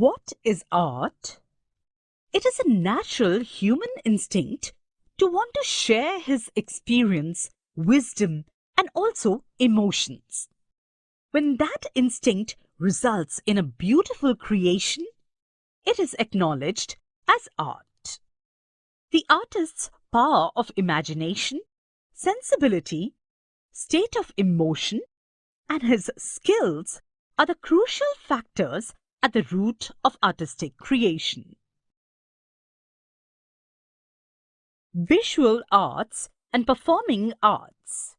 What is art? It is a natural human instinct to want to share his experience, wisdom, and also emotions. When that instinct results in a beautiful creation, it is acknowledged as art. The artist's power of imagination, sensibility, state of emotion, and his skills are the crucial factors at the root of artistic creation. Visual arts and performing arts.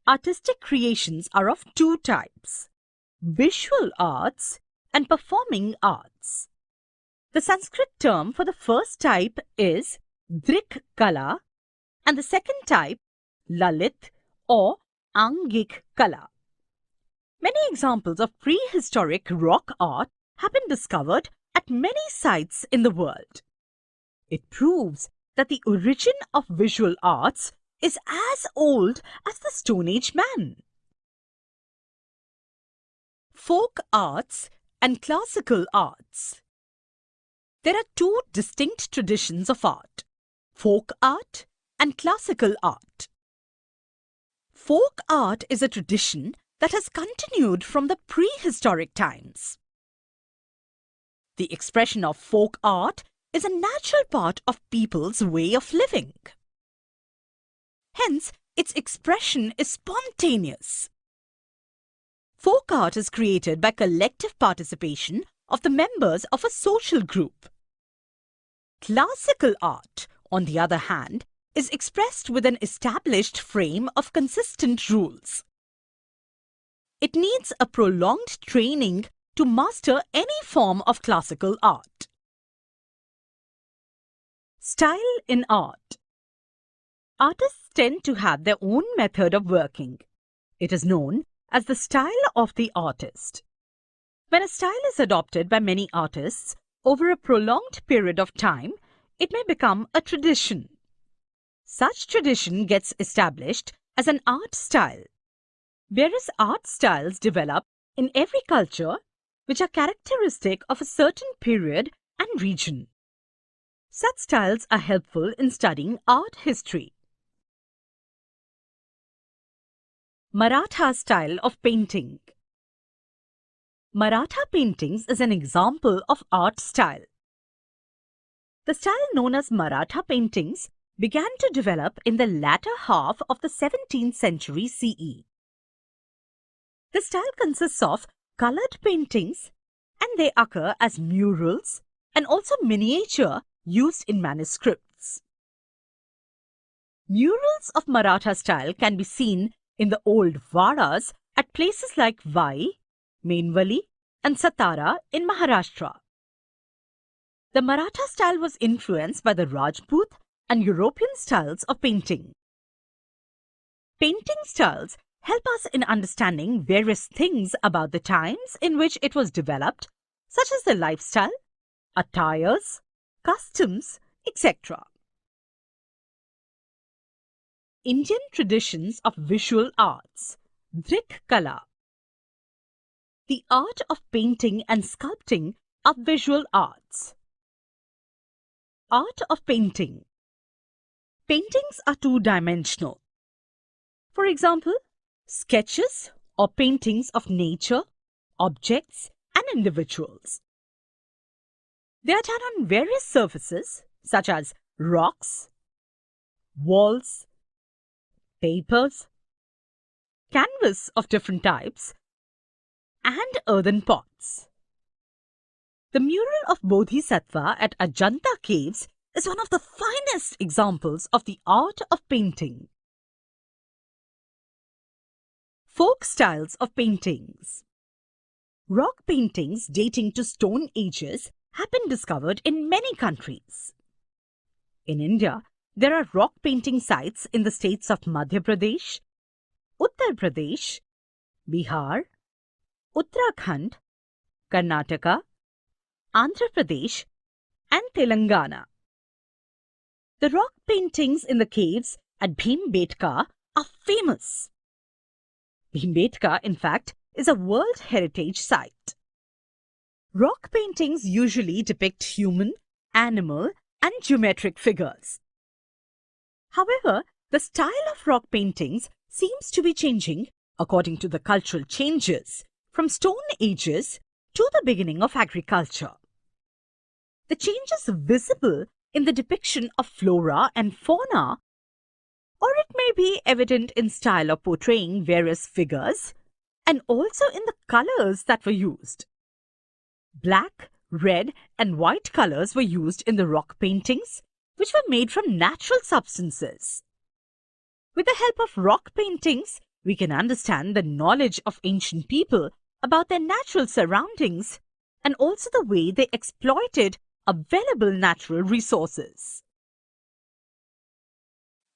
Artistic creations are of two types: visual arts and performing arts. The Sanskrit term for the first type is Drik Kala and the second type Lalit or Angik Kala. Many examples of prehistoric rock art have been discovered at many sites in the world. It proves that the origin of visual arts is as old as the Stone Age man. Folk arts and classical arts. There are two distinct traditions of art: folk art and classical art. Folk art is a tradition that has continued from the prehistoric times. The expression of folk art is a natural part of people's way of living. Hence, its expression is spontaneous. Folk art is created by collective participation of the members of a social group. Classical art, on the other hand, is expressed with an established frame of consistent rules. It needs a prolonged training to master any form of classical art. Style in art. Artists tend to have their own method of working. It is known as the style of the artist. When a style is adopted by many artists over a prolonged period of time, it may become a tradition. Such tradition gets established as an art style. Various art styles develop in every culture which are characteristic of a certain period and region. Such styles are helpful in studying art history. Maratha style of painting. Maratha paintings is an example of art style. The style known as Maratha paintings began to develop in the latter half of the 17th century CE. The style consists of colored paintings, and they occur as murals and also miniature used in manuscripts. Murals of Maratha style can be seen in the old vadas at places like Vai, Mainvali and Satara in Maharashtra. The Maratha style was influenced by the Rajput and European styles of painting. Painting styles help us in understanding various things about the times in which it was developed, such as the lifestyle, attires, customs, etc. Indian traditions of visual arts. Drik Kala. The art of painting and sculpting are visual arts. Art of painting. Paintings are two-dimensional. For example, sketches or paintings of nature, objects, and individuals. They are done on various surfaces such as rocks, walls, papers, canvas of different types, and earthen pots. The mural of Bodhisattva at Ajanta caves is one of the finest examples of the art of painting. Folk styles of paintings. Rock paintings dating to Stone Ages have been discovered in many countries. In India, there are rock painting sites in the states of Madhya Pradesh, Uttar Pradesh, Bihar, Uttarakhand, Karnataka, Andhra Pradesh, and Telangana. The rock paintings in the caves at Bhimbetka are famous. Bhimbetka, in fact, is a World Heritage Site. Rock paintings usually depict human, animal, and geometric figures. However, the style of rock paintings seems to be changing according to the cultural changes from Stone Ages to the beginning of agriculture. The change is visible in the depiction of flora and fauna, or it may be evident in style of portraying various figures and also in the colors that were used. Black, red, and white colors were used in the rock paintings, which were made from natural substances. With the help of rock paintings, we can understand the knowledge of ancient people about their natural surroundings and also the way they exploited available natural resources.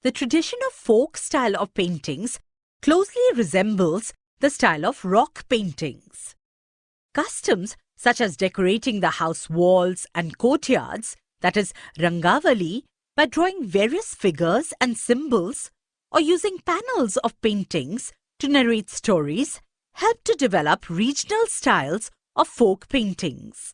The tradition of folk style of paintings closely resembles the style of rock paintings. Customs such as decorating the house walls and courtyards, that is Rangavali, by drawing various figures and symbols or using panels of paintings to narrate stories, helped to develop regional styles of folk paintings.